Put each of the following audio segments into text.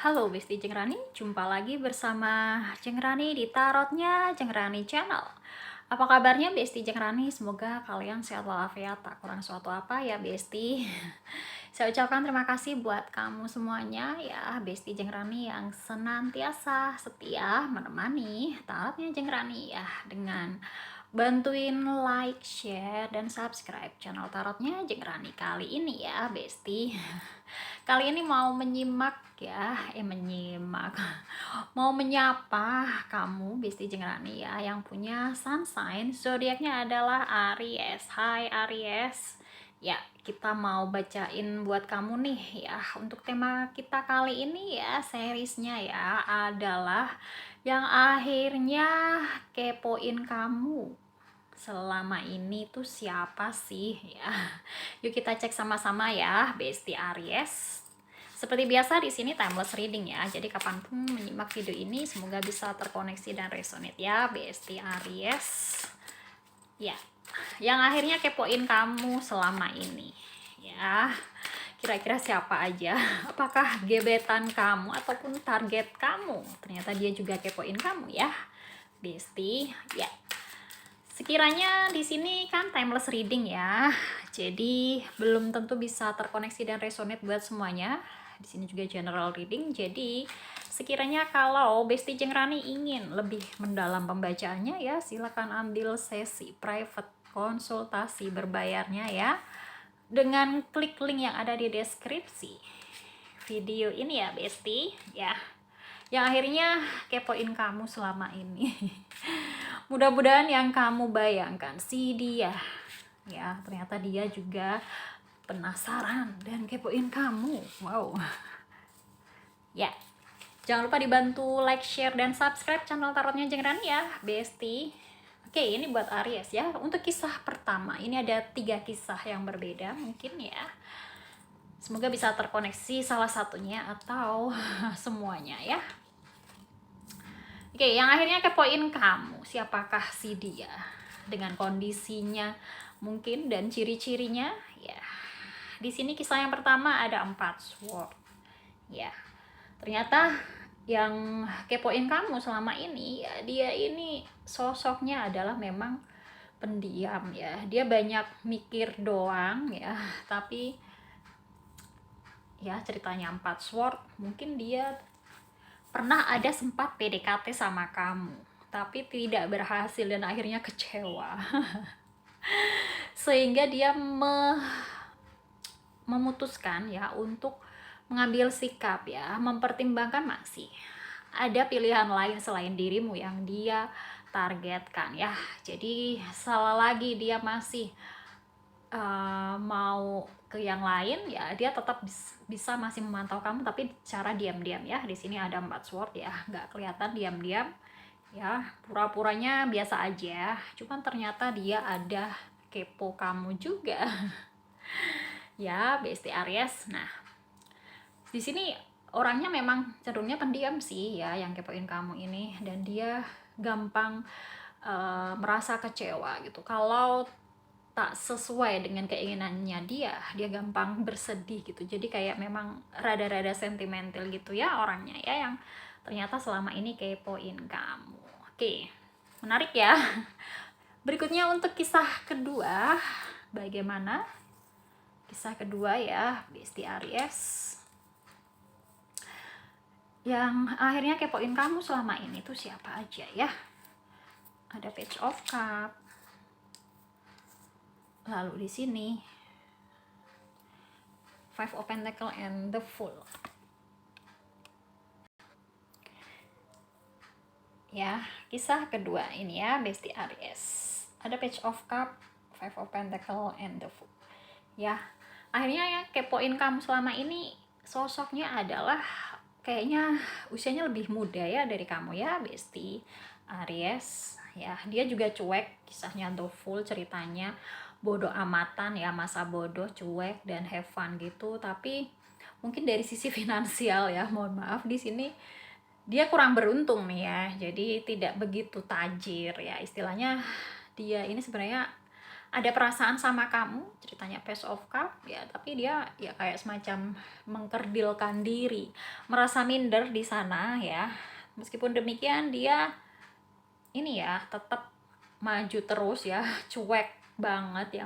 Halo Besti Jeng Rani, jumpa lagi bersama Jeng Rani di Tarotnya Jeng Rani Channel. Apa kabarnya Besti Jeng Rani? Semoga kalian sehat walafiat, tak kurang suatu apa ya Besti. Saya ucapkan terima kasih buat kamu semuanya ya Besti Jeng Rani yang senantiasa setia menemani Tarotnya Jeng Rani ya, dengan bantuin like, share, dan subscribe channel Tarotnya Jeng Rani kali ini ya Besti. Kali ini mau menyimak ya, mau menyapa kamu Besti Jeng Rani ya yang punya sun sign zodiaknya adalah Aries. Hai Aries. Ya, kita mau bacain buat kamu nih ya. Untuk tema kita kali ini ya, seriesnya ya adalah yang akhirnya kepoin kamu selama ini tuh siapa sih ya. Yuk kita cek sama-sama ya Besti Aries. Seperti biasa di sini timeless reading ya. Jadi kapanpun menyimak video ini semoga bisa terkoneksi dan resonate ya Besti Aries. Ya, yang akhirnya kepoin kamu selama ini ya. Kira-kira siapa aja? Apakah gebetan kamu ataupun target kamu? Ternyata dia juga kepoin kamu ya Besti. Ya, sekiranya di sini kan timeless reading ya, jadi belum tentu bisa terkoneksi dan resonate buat semuanya. Di sini juga general reading, jadi sekiranya kalau Besti Jeng Rani ingin lebih mendalam pembacaannya ya, silakan ambil sesi private konsultasi berbayarnya ya, dengan klik link yang ada di deskripsi video ini ya Besti ya, yang akhirnya kepoin kamu selama ini. Mudah-mudahan yang kamu bayangkan si dia ya, ternyata dia juga penasaran dan kepoin kamu. Wow. Ya, jangan lupa dibantu like, share, dan subscribe channel Tarotnya Jeng Rani ya Besti. Oke, ini buat Aries ya. Untuk kisah pertama, ini ada 3 kisah yang berbeda mungkin ya. Semoga bisa terkoneksi salah satunya atau semuanya ya. Oke, yang akhirnya kepoin kamu, siapakah si dia? Dengan kondisinya mungkin dan ciri-cirinya ya. Di sini kisah yang pertama ada 4 sword. Ya. Ternyata yang kepoin kamu selama ini ya, dia ini sosoknya adalah memang pendiam ya. Dia banyak mikir doang ya, tapi ya ceritanya 4 sword, mungkin dia pernah ada sempat PDKT sama kamu, tapi tidak berhasil dan akhirnya kecewa. Sehingga dia memutuskan ya untuk mengambil sikap ya, mempertimbangkan masih ada pilihan lain selain dirimu yang dia targetkan ya. Jadi salah lagi dia masih mau ke yang lain ya, dia tetap bisa masih memantau kamu tapi cara diam-diam ya. Di sini ada 4 sword ya, nggak kelihatan diam-diam ya, pura-puranya biasa aja, cuman ternyata dia ada kepo kamu juga. Ya Besti Aries. Nah, di sini orangnya memang cenderungnya pendiam sih ya yang kepoin kamu ini, dan dia gampang merasa kecewa gitu kalau tak sesuai dengan keinginannya dia gampang bersedih gitu. Jadi kayak memang rada-rada sentimental gitu ya orangnya ya, yang ternyata selama ini kepoin kamu. Oke, menarik ya. Berikutnya untuk kisah kedua, bagaimana kisah kedua ya Besti Aries, yang akhirnya kepoin kamu selama ini tuh siapa aja ya. Ada Page of Cup, lalu di sini Five of Pentacle and the Fool. Ya, kisah kedua ini ya Besti Aries. Ada Page of Cup, Five of Pentacle, and the Fool. Ya, akhirnya ya kepoin kamu selama ini sosoknya adalah kayaknya usianya lebih muda ya dari kamu ya Besti Aries. Ya, dia juga cuek, kisahnya The Fool, ceritanya bodoh amatan ya, masa bodoh, cuek dan have fun gitu. Tapi mungkin dari sisi finansial ya, mohon maaf di sini dia kurang beruntung nih ya, jadi tidak begitu tajir ya istilahnya. Dia ini sebenarnya ada perasaan sama kamu, ceritanya Page of Cup ya, tapi dia ya kayak semacam mengkerdilkan diri, merasa minder di sana ya. Meskipun demikian dia ini ya tetap maju terus ya, cuek banget ya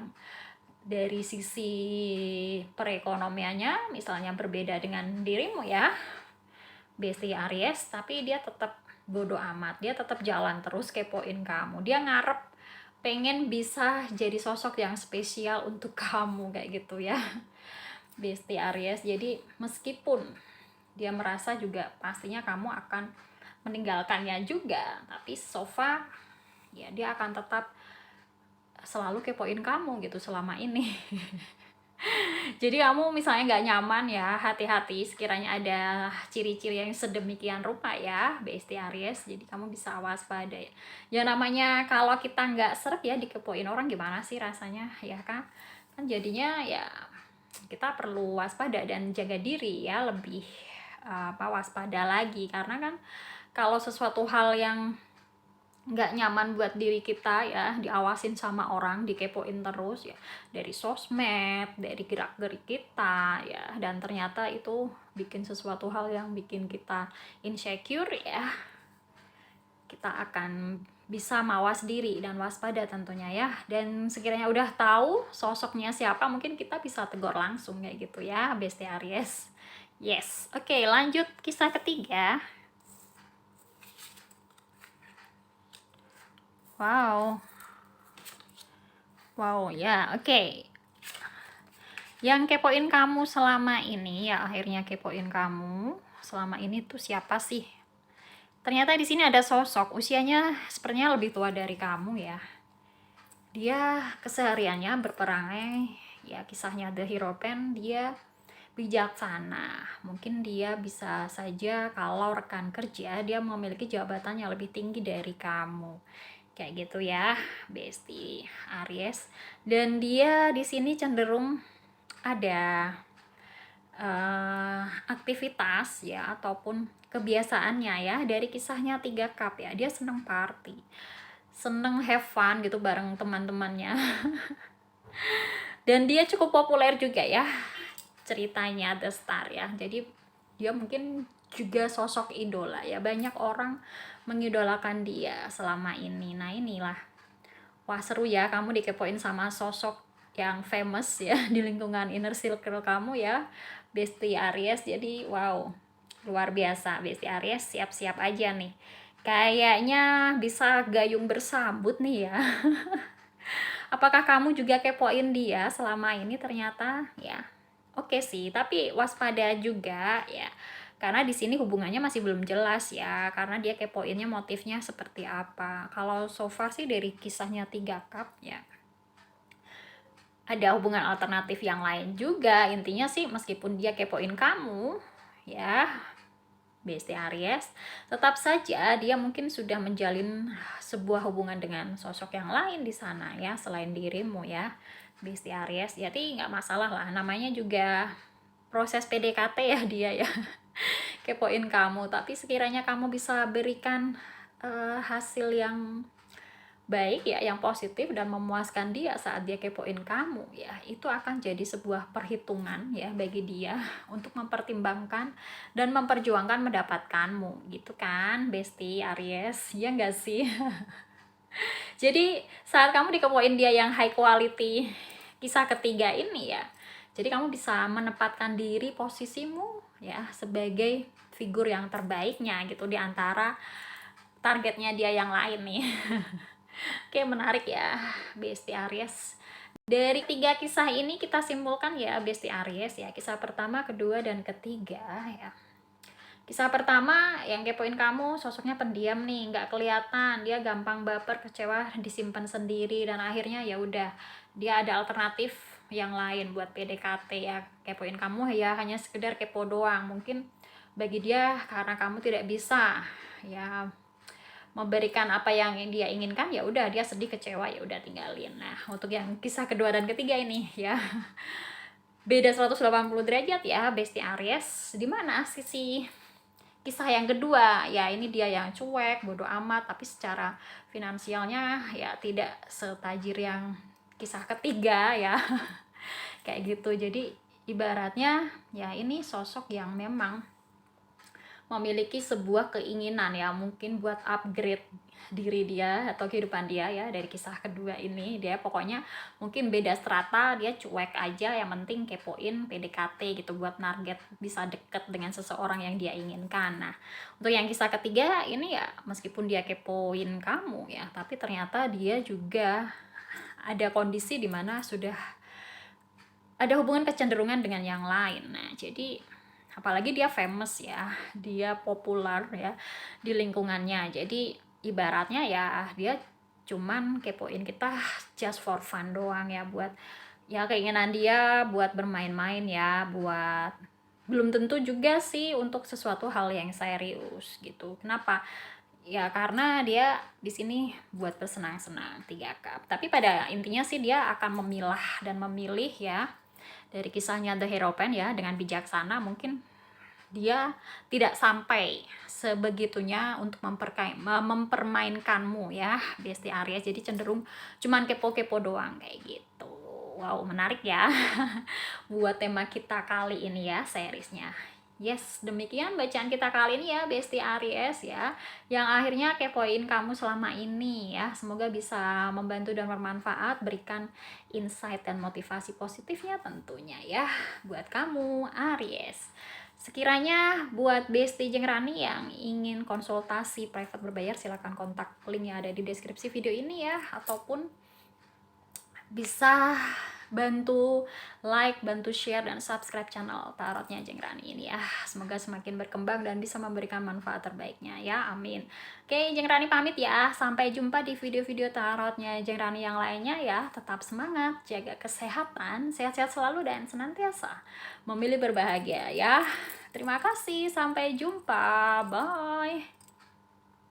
dari sisi perekonomiannya, misalnya berbeda dengan dirimu ya, Besti Aries, tapi dia tetap bodoh amat, dia tetap jalan terus kepoin kamu, dia ngarep pengen bisa jadi sosok yang spesial untuk kamu kayak gitu ya, Besti Aries. Jadi meskipun dia merasa juga pastinya kamu akan meninggalkannya juga, tapi so far ya dia akan tetap selalu kepoin kamu gitu selama ini. Jadi kamu misalnya nggak nyaman ya, hati-hati sekiranya ada ciri-ciri yang sedemikian rupa ya, Besti Aries. Jadi kamu bisa waspada ya. Ya namanya kalau kita nggak seret ya dikepoin orang, gimana sih rasanya ya kan? Kan jadinya ya kita perlu waspada dan jaga diri ya, lebih waspada lagi, karena kan kalau sesuatu hal yang nggak nyaman buat diri kita ya, diawasin sama orang, dikepoin terus ya, dari sosmed, dari gerak-gerik kita ya, dan ternyata itu bikin sesuatu hal yang bikin kita insecure ya, kita akan bisa mawas diri dan waspada tentunya ya. Dan sekiranya udah tahu sosoknya siapa, mungkin kita bisa tegur langsung kayak gitu ya, Besti Aries. Yes, oke, lanjut kisah ketiga. Wow, ya, oke. Yang kepoin kamu selama ini ya, akhirnya kepoin kamu selama ini tuh siapa sih? Ternyata di sini ada sosok usianya sepertinya lebih tua dari kamu ya. Dia kesehariannya berperangai ya, kisahnya The Hierophant, dia bijaksana. Mungkin dia bisa saja kalau rekan kerja dia memiliki jabatan yang lebih tinggi dari kamu. Kayak gitu ya, Besti Aries. Dan dia di sini cenderung ada aktivitas ya ataupun kebiasaannya ya, dari kisahnya 3 cup ya, dia seneng party, seneng have fun gitu bareng teman-temannya. Dan dia cukup populer juga ya, ceritanya The Star ya. Jadi dia mungkin juga sosok idola ya, banyak orang mengidolakan dia selama ini. Nah inilah, wah seru ya kamu dikepoin sama sosok yang famous ya di lingkungan inner circle kamu ya, Besti Aries. Jadi wow, luar biasa Besti Aries, siap-siap aja nih, kayaknya bisa gayung bersambut nih ya. Apakah kamu juga kepoin dia selama ini ternyata ya? Oke sih, tapi waspada juga ya, karena di sini hubungannya masih belum jelas ya, karena dia kepoinnya motifnya seperti apa. Kalau so far sih dari kisahnya 3 cup ya, ada hubungan alternatif yang lain juga. Intinya sih meskipun dia kepoin kamu ya, Besti Aries, tetap saja dia mungkin sudah menjalin sebuah hubungan dengan sosok yang lain di sana ya, selain dirimu ya, Besti Aries. Jadi nggak masalah lah, namanya juga proses PDKT ya dia ya, kepoin kamu. Tapi sekiranya kamu bisa berikan hasil yang baik ya, yang positif dan memuaskan dia saat dia kepoin kamu ya, itu akan jadi sebuah perhitungan ya bagi dia untuk mempertimbangkan dan memperjuangkan mendapatkanmu gitu kan, Besti Aries, ya enggak sih? Jadi saat kamu dikepoin dia yang high quality kisah ketiga ini ya, jadi kamu bisa menempatkan diri posisimu ya sebagai figur yang terbaiknya gitu di antara targetnya dia yang lain nih. Oke, menarik ya, Besti Aries. Dari 3 kisah ini kita simpulkan ya, Besti Aries ya, kisah pertama, kedua, dan ketiga ya. Kisah pertama yang kepoin kamu sosoknya pendiam nih, nggak kelihatan, dia gampang baper, kecewa, disimpan sendiri, dan akhirnya ya udah, dia ada alternatif yang lain buat PDKT ya. Kepoin kamu ya hanya sekedar kepo doang, mungkin bagi dia karena kamu tidak bisa ya memberikan apa yang dia inginkan, ya udah dia sedih, kecewa, ya udah tinggalin. Nah untuk yang kisah kedua dan ketiga ini ya, beda 180 derajat ya, Besti Aries. Dimana sisi kisah yang kedua ya, ini dia yang cuek, bodoh amat, tapi secara finansialnya ya tidak setajir yang kisah ketiga ya. Kayak gitu. Jadi ibaratnya ya ini sosok yang memang memiliki sebuah keinginan ya, mungkin buat upgrade diri dia atau kehidupan dia ya. Dari kisah kedua ini dia pokoknya mungkin beda strata, dia cuek aja, yang penting kepoin PDKT gitu buat target bisa deket dengan seseorang yang dia inginkan. Nah, untuk yang kisah ketiga ini ya, meskipun dia kepoin kamu ya, tapi ternyata dia juga ada kondisi dimana sudah ada hubungan kecenderungan dengan yang lain. Nah, jadi apalagi dia famous ya, dia populer ya di lingkungannya. Jadi ibaratnya ya dia cuman kepoin kita just for fun doang ya, buat ya keinginan dia buat bermain-main ya, buat belum tentu juga sih untuk sesuatu hal yang serius gitu. Kenapa? Ya karena dia di sini buat bersenang-senang 3 cup. Tapi pada intinya sih dia akan memilah dan memilih ya. Dari kisahnya The Hierophant ya, dengan bijaksana mungkin dia tidak sampai sebegitunya untuk mempermainkanmu ya, Besti Aries. Jadi cenderung cuman kepo-kepo doang kayak gitu. Wow, menarik ya. Buat tema kita kali ini ya, seriesnya. Yes, demikian bacaan kita kali ini ya, Besti Aries ya, yang akhirnya kepoin kamu selama ini ya. Semoga bisa membantu dan bermanfaat, berikan insight dan motivasi positifnya tentunya ya buat kamu Aries. Sekiranya buat Besti Jeung Rani yang ingin konsultasi private berbayar, silahkan kontak, linknya ada di deskripsi video ini ya, ataupun bisa bantu like, bantu share, dan subscribe channel Tarotnya Jeung Rani ini ya. Semoga semakin berkembang dan bisa memberikan manfaat terbaiknya ya, amin. Oke, Jeung Rani pamit ya, sampai jumpa di video-video Tarotnya Jeung Rani yang lainnya ya. Tetap semangat, jaga kesehatan, sehat-sehat selalu dan senantiasa memilih berbahagia ya. Terima kasih, sampai jumpa, bye.